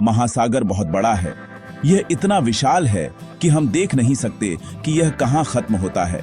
महासागर बहुत बड़ा है। यह इतना विशाल है कि हम देख नहीं सकते कि यह कहां खत्म होता है।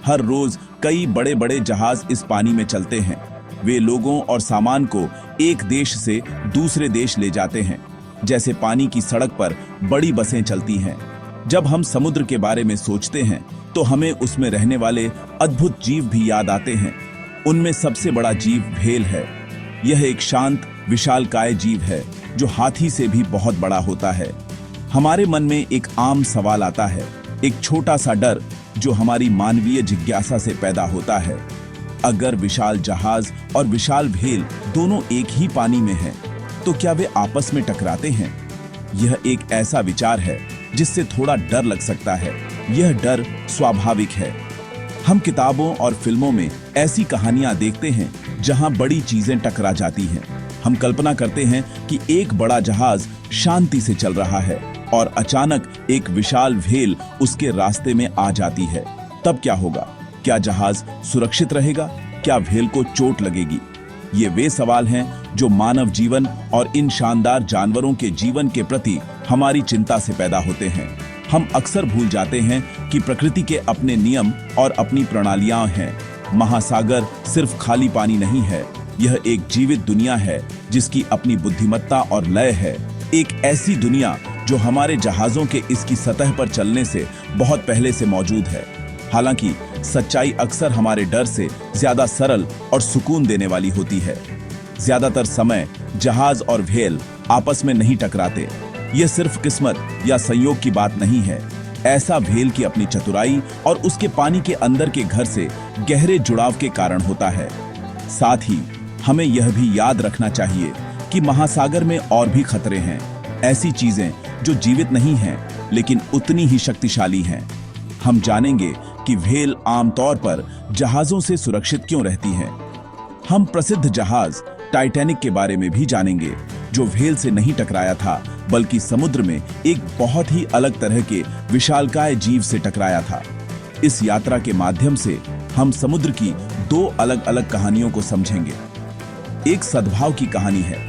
हर रोज कई बड़े बड़े जहाज इस पानी में चलते हैं। वे लोगों और सामान को एक देश से दूसरे देश ले जाते हैं। जैसे पानी की सड़क पर बड़ी बसें चलती हैं। जब हम समुद्र के बारे में सोचते हैं तो हमें उसमें रहने वाले अद्भुत जीव भी याद आते हैं। उनमें सबसे बड़ा जीव व्हेल है। यह एक शांत विशालकाय जीव है जो हाथी से भी बहुत बड़ा होता है। हमारे मन में एक आम सवाल आता है, एक छोटा सा डर जो हमारी मानवीय जिज्ञासा से पैदा होता है। अगर विशाल जहाज और विशाल व्हेल दोनों एक ही पानी में हैं, तो क्या वे आपस में टकराते हैं? यह एक ऐसा विचार है जिससे थोड़ा डर लग सकता है। यह डर स्वाभाविक है। हम किताबों और फिल्मों में ऐसी कहानियां देखते हैं जहां बड़ी चीजें टकरा जाती हैं। हम कल्पना करते हैं कि एक बड़ा जहाज शांति से चल रहा है और अचानक एक विशाल व्हेल उसके रास्ते में आ जाती है। तब क्या होगा? क्या जहाज सुरक्षित रहेगा? क्या व्हेल को चोट लगेगी? ये वे सवाल हैं जो मानव जीवन और इन शानदार जानवरों के जीवन के प्रति हमारी चिंता से पैदा होते हैं। हम अक्सर भूल जाते हैं कि प्रकृति के अपने नियम और अपनी प्रणालियां हैं। महासागर सिर्फ खाली पानी नहीं है, यह एक जीवित दुनिया है जिसकी अपनी बुद्धिमत्ता और लय है। एक ऐसी दुनिया जो हमारे जहाजों के इसकी सतह पर चलने से बहुत पहले से मौजूद है। हालांकि सच्चाई अक्सर हमारे डर से ज्यादा सरल और सुकून देने वाली होती है। ज्यादातर समय जहाज और व्हेल आपस में नहीं टकराते। यह सिर्फ किस्मत या संयोग की बात नहीं है। ऐसा व्हेल की अपनी चतुराई और उसके पानी के अंदर के घर से गहरे जुड़ाव के कारण होता है। साथ ही हमें यह भी याद रखना चाहिए कि महासागर में और भी खतरे हैं। ऐसी चीजें जो जीवित नहीं हैं लेकिन उतनी ही शक्तिशाली हैं। हम जानेंगे कि व्हेल आमतौर पर जहाजों से सुरक्षित क्यों रहती हैं। हम प्रसिद्ध जहाज टाइटैनिक के बारे में भी जानेंगे, जो व्हेल से नहीं टकराया था बल्कि समुद्र में एक बहुत ही अलग तरह के विशालकाय जीव से टकराया था। इस यात्रा के माध्यम से हम समुद्र की दो अलग अलग कहानियों को समझेंगे। एक सद्भाव की कहानी है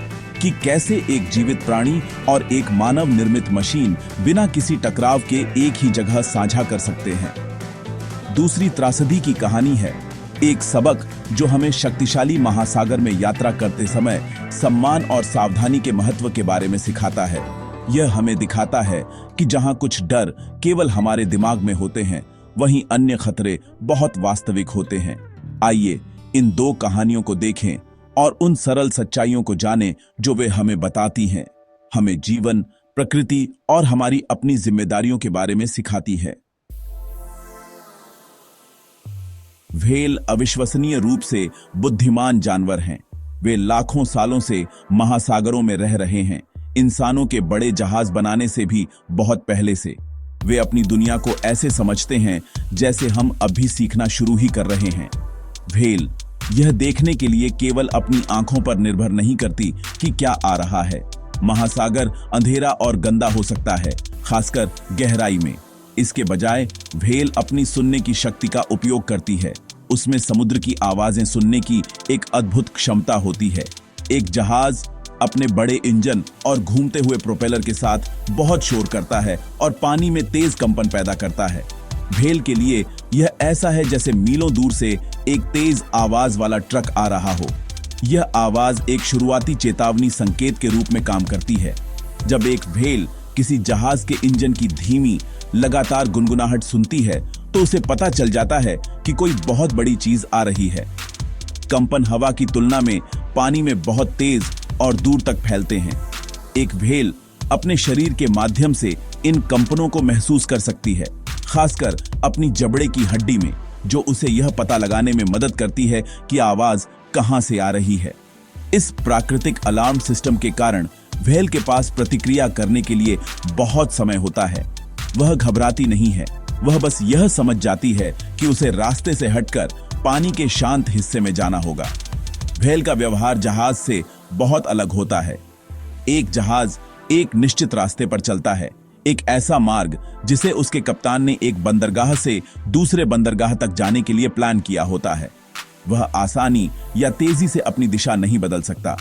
कि कैसे एक जीवित प्राणी और एक मानव निर्मित मशीन बिना किसी टकराव के एक ही जगह साझा कर सकते हैं। दूसरी त्रासदी की कहानी है, एक सबक जो हमें शक्तिशाली महासागर में यात्रा करते समय सम्मान और सावधानी के महत्व के बारे में सिखाता है। यह हमें दिखाता है कि जहां कुछ डर केवल हमारे दिमाग में होते हैं, वहीं अन्य खतरे बहुत वास्तविक होते हैं। आइए इन दो कहानियों को देखें और उन सरल सच्चाइयों को जानें जो वे हमें बताती हैं, हमें जीवन, प्रकृति और हमारी अपनी जिम्मेदारियों के बारे में सिखाती है। व्हेल अविश्वसनीय रूप से बुद्धिमान जानवर हैं। वे लाखों सालों से महासागरों में रह रहे हैं, इंसानों के बड़े जहाज बनाने से भी बहुत पहले से। वे अपनी दुनिया को ऐसे समझते हैं जैसे हम अभी सीखना शुरू ही कर रहे हैं। व्हेल यह देखने के लिए केवल अपनी आंखों पर निर्भर नहीं करती कि क्या आ रहा है। महासागर अंधेरा और गंदा हो सकता है, खासकर गहराई में। इसके बजाय व्हेल अपनी सुनने की शक्ति का उपयोग करती है। उसमें समुद्र की आवाजें सुनने की एक अद्भुत क्षमता होती है। एक जहाज अपने बड़े इंजन और घूमते हुए प्रोपेलर के साथ बहुत शोर करता है और पानी में तेज कंपन पैदा करता है। व्हेल के लिए यह ऐसा है जैसे मीलों दूर से एक तेज आवाज वाला ट्रक आ रहा हो। यह आवाज एक शुरुआती चेतावनी संकेत के रूप में काम करती है। जब एक व्हेल किसी जहाज के इंजन की धीमी लगातार गुनगुनाहट सुनती है तो उसे पता चल जाता है कि कोई बहुत बड़ी चीज आ रही है। कंपन हवा की तुलना में पानी में बहुत तेज और दूर तक फैलते हैं। एक व्हेल अपने शरीर के माध्यम से इन कंपनों को महसूस कर सकती है, खासकर अपनी जबड़े की हड्डी में, जो उसे यह पता लगाने में मदद करती है कि आवाज कहां से आ रही है। इस प्राकृतिक अलार्म सिस्टम के कारण व्हेल के पास प्रतिक्रिया करने के लिए बहुत समय होता है। वह घबराती नहीं है, वह बस यह समझ जाती है कि उसे रास्ते से हटकर पानी के शांत हिस्से में जाना होगा। व्हेल का व्यवहार जहाज से बहुत अलग होता है। एक जहाज एक निश्चित रास्ते पर चलता है, एक ऐसा मार्ग जिसे उसके कप्तान ने एक बंदरगाह से दूसरे बंदरगाह तक जाने के लिए प्लान किया होता है। वह आसानी या तेजी से अपनी दिशा नहीं बदल सकता।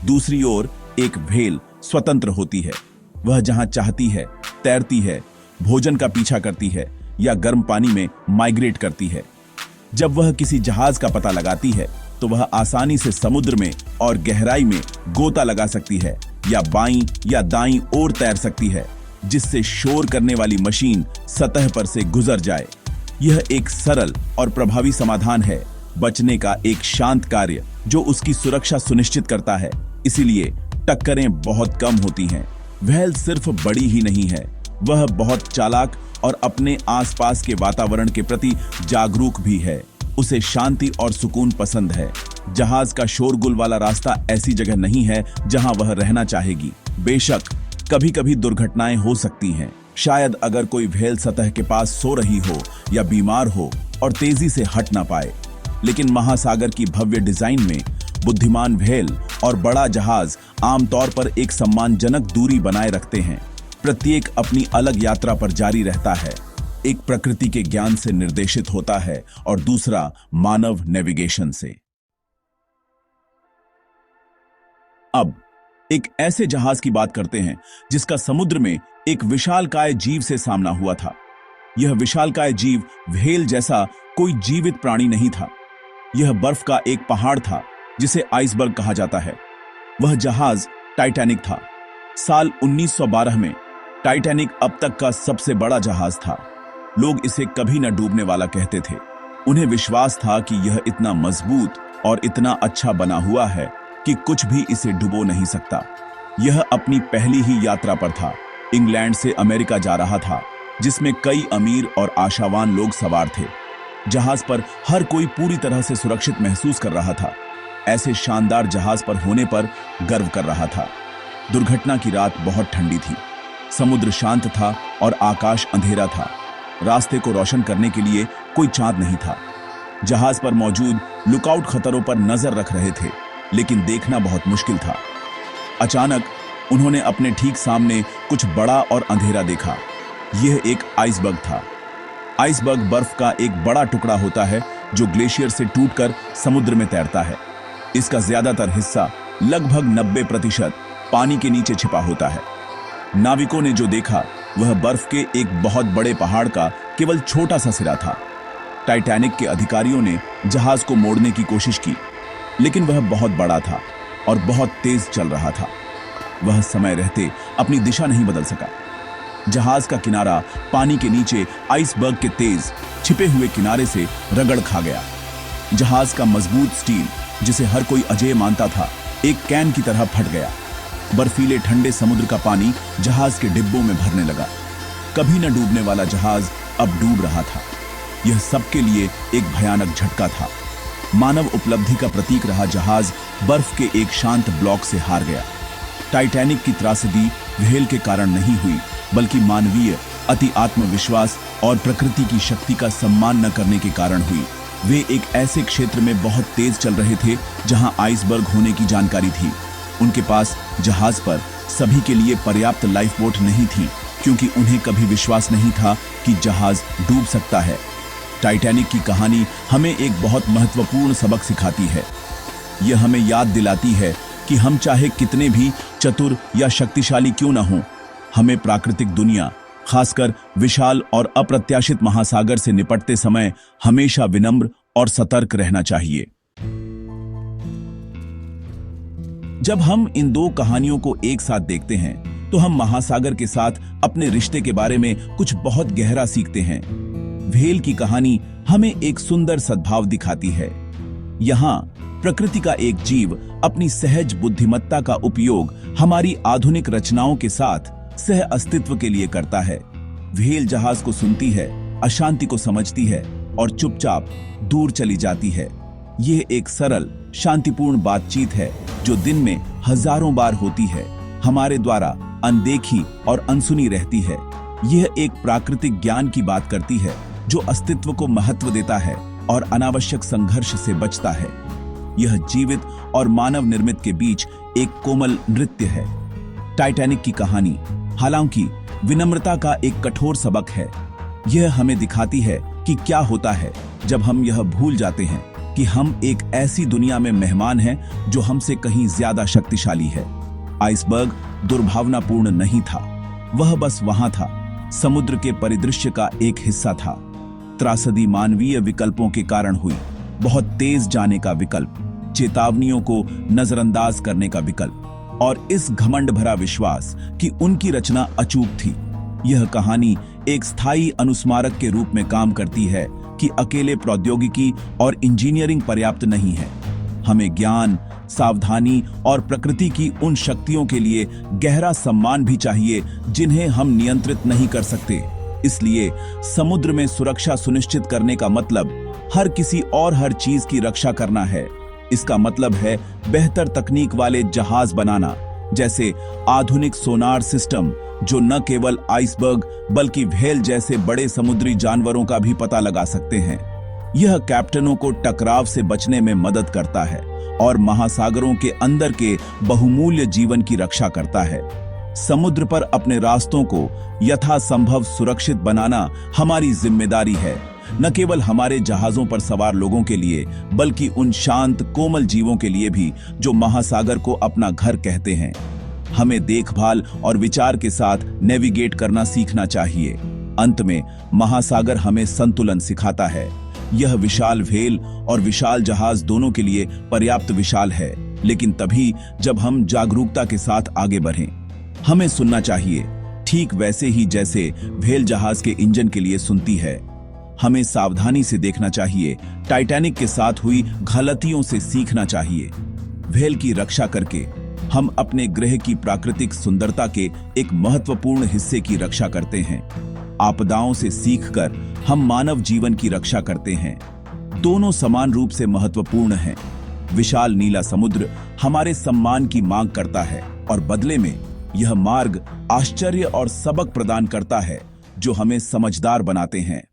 दूसरी ओर एक व्हेल स्वतंत्र होती है। वह जहां चाहती है तैरती है, भोजन का पीछा करती है या गर्म पानी में माइग्रेट करती है। जब वह किसी जहाज का पता लगाती है तो वह आसानी से समुद्र में और गहराई में गोता लगा सकती है या बाईं या दाईं ओर तैर सकती है, जिससे शोर करने वाली मशीन सतह पर से गुजर जाए। यह एक सरल और प्रभावी समाधान है, बचने का एक शांत कार्य जो उसकी सुरक्षा सुनिश्चित करता है। इसीलिए टक्करें बहुत कम होती हैं। व्हेल सिर्फ बड़ी ही नहीं है, वह बहुत चालाक और अपने आसपास के वातावरण के प्रति जागरूक भी है। उसे शांति और सुकून पसंद है। जहाज का शोरगुल वाला रास्ता ऐसी जगह नहीं है जहां वह रहना चाहेगी। बेशक कभी कभी दुर्घटनाएं हो सकती हैं, शायद अगर कोई व्हेल सतह के पास सो रही हो या बीमार हो और तेजी से हट ना पाए। लेकिन महासागर की भव्य डिजाइन में बुद्धिमान व्हेल और बड़ा जहाज आमतौर पर एक सम्मानजनक दूरी बनाए रखते हैं। प्रत्येक अपनी अलग यात्रा पर जारी रहता है। एक प्रकृति के ज्ञान से निर्देशित होता है और दूसरा मानव नेविगेशन से। अब एक ऐसे जहाज की बात करते हैं जिसका समुद्र में एक विशालकाय जीव से सामना हुआ था। यह विशालकाय जीव व्हेल जैसा कोई जीवित प्राणी नहीं था। यह बर्फ का एक पहाड़ था जिसे आइसबर्ग कहा जाता है। वह जहाज टाइटैनिक था। साल 1912 में टाइटैनिक अब तक का सबसे बड़ा जहाज था। लोग इसे कभी न डूबने वाला कहते थे। उन्हें विश्वास था कि यह इतना मजबूत और इतना अच्छा बना हुआ है कि कुछ भी इसे डुबो नहीं सकता। यह अपनी पहली ही यात्रा पर था। इंग्लैंड से अमेरिका जा रहा था, जिसमें कई अमीर और आशावान लोग सवार थे। जहाज पर हर कोई पूरी तरह से सुरक्षित महसूस कर रहा था। ऐसे शानदार जहाज पर होने पर गर्व कर रहा था। दुर्घटना की रात बहुत ठंडी थी। समुद्र शांत था और आकाश अंधेरा था। रास्ते को रोशन करने के लिए कोई चांद नहीं था। जहाज पर मौजूद लुकआउट खतरों पर नजर रख रहे थे, लेकिन देखना बहुत मुश्किल था। अचानक उन्होंने अपने ठीक सामने कुछ बड़ा और अंधेरा देखा। यह एक आइसबर्ग था। आइसबर्ग बर्फ का एक बड़ा टुकड़ा होता है जो ग्लेशियर से टूटकर समुद्र में तैरता है। इसका ज्यादातर हिस्सा, लगभग 90%, पानी के नीचे छिपा होता है। नाविकों ने जो देखा वह बर्फ के एक बहुत बड़े पहाड़ का केवल छोटा सा सिरा था। टाइटैनिक के अधिकारियों ने जहाज को मोड़ने की कोशिश की, लेकिन वह बहुत बड़ा था और बहुत तेज चल रहा था। वह समय रहते अपनी दिशा नहीं बदल सका। जहाज का किनारा पानी के नीचे आइसबर्ग के तेज छिपे हुए किनारे से रगड़ खा गया। जहाज का मजबूत स्टील, जिसे हर कोई अजेय मानता था, एक कैन की तरह फट गया। बर्फीले ठंडे समुद्र का पानी जहाज के डिब्बों में भरने लगा। कभी न डूबने वाला जहाज अब डूब रहा था। यह सबके लिए एक भयानक झटका था। मानव उपलब्धि का प्रतीक रहा जहाज बर्फ के एक शांत ब्लॉक से हार गया। टाइटैनिक की त्रासदी व्हेल के कारण नहीं हुई, बल्कि मानवीय अति आत्मविश्वास और प्रकृति की शक्ति का सम्मान न करने के कारण हुई। वे एक ऐसे क्षेत्र में बहुत तेज चल रहे थे जहां आइसबर्ग होने की जानकारी थी। उनके पास जहाज पर सभी के लिए पर्याप्त लाइफ बोट नहीं थी, क्योंकि उन्हें कभी विश्वास नहीं था कि जहाज डूब सकता है। टाइटैनिक की कहानी हमें एक बहुत महत्वपूर्ण सबक सिखाती है। यह हमें याद दिलाती है कि हम चाहे कितने भी चतुर या शक्तिशाली क्यों न हों, हमें प्राकृतिक दुनिया, खासकर विशाल और अप्रत्याशित महासागर से निपटते समय हमेशा विनम्र और सतर्क रहना चाहिए। जब हम इन दो कहानियों को एक साथ देखते हैं तो हम महासागर के साथ अपने रिश्ते के बारे में कुछ बहुत गहरा सीखते हैं। व्हेल की कहानी हमें एक सुंदर सद्भाव दिखाती है। यहाँ प्रकृति का एक जीव अपनी सहज बुद्धिमत्ता का उपयोग हमारी आधुनिक रचनाओं के साथ सह अस्तित्व के लिए करता है। व्हेल जहाज को सुनती है, अशांति को समझती है और चुपचाप दूर चली जाती है। यह एक सरल, शांतिपूर्ण बातचीत है जो दिन में हजारों बार होती है, हमारे द्वारा अनदेखी और अनसुनी रहती है। यह एक प्राकृतिक ज्ञान की बात करती है जो अस्तित्व को महत्व देता है और अनावश्यक संघर्ष से बचता है। यह जीवित और मानव निर्मित के बीच एक कोमल नृत्य है। टाइटैनिक की कहानी हालांकि विनम्रता का एक कठोर सबक है। यह हमें दिखाती है कि क्या होता है जब हम यह भूल जाते हैं कि हम एक ऐसी दुनिया में मेहमान हैं जो हमसे कहीं ज्यादा शक्तिशाली है। आइसबर्ग दुर्भावनापूर्ण नहीं था, वह बस वहां था, समुद्र के परिदृश्य का एक हिस्सा था। त्रासदी मानवीय विकल्पों के कारण हुई, बहुत तेज जाने का विकल्प, चेतावनियों को नजरअंदाज करने का विकल्प, और इस घमंड भरा विश्वास कि उनकी रचना अचूक थी। यह कहानी एक स्थायी अनुस्मारक के रूप में काम करती है कि अकेले प्रौद्योगिकी और इंजीनियरिंग पर्याप्त नहीं है। हमें ज्ञान, सावधानी और प्रकृति की उन शक्तियों के लिए गहरा सम्मान भी चाहिए जिन्हें हम नियंत्रित नहीं कर सकते। इसलिए समुद्र में सुरक्षा सुनिश्चित करने का मतलब हर किसी और हर चीज की रक्षा करना है। इसका मतलब है बेहतर तकनीक वाले जहाज बनाना, जैसे आधुनिक सोनार सिस्टम जो न केवल आइसबर्ग बल्कि व्हेल जैसे बड़े समुद्री जानवरों का भी पता लगा सकते हैं। यह कैप्टनों को टकराव से बचने में मदद करता है और महासागरों के अंदर के बहुमूल्य जीवन की रक्षा करता है। समुद्र पर अपने रास्तों को यथासंभव सुरक्षित बनाना हमारी जिम्मेदारी है, न केवल हमारे जहाजों पर सवार लोगों के लिए बल्कि उन शांत कोमल जीवों के लिए भी जो महासागर को अपना घर कहते हैं। हमें देखभाल और विचार के साथ नेविगेट करना सीखना चाहिए। अंत में महासागर हमें संतुलन सिखाता है। यह विशाल व्हेल और विशाल जहाज दोनों के लिए पर्याप्त विशाल है, लेकिन तभी जब हम जागरूकता के साथ आगे बढ़ें। हमें सुनना चाहिए, ठीक वैसे ही जैसे व्हेल जहाज के इंजन के लिए सुनती है। हमें सावधानी से देखना चाहिए, टाइटैनिक के साथ हुई गलतियों से सीखना चाहिए। व्हेल की रक्षा करके हम अपने ग्रह की प्राकृतिक सुंदरता के एक महत्वपूर्ण हिस्से की रक्षा करते हैं। आपदाओं से सीखकर हम मानव जीवन की रक्षा करते हैं। दोनों समान रूप से महत्वपूर्ण हैं। विशाल नीला समुद्र हमारे सम्मान की मांग करता है और बदले में यह मार्ग आश्चर्य और सबक प्रदान करता है जो हमें समझदार बनाते हैं।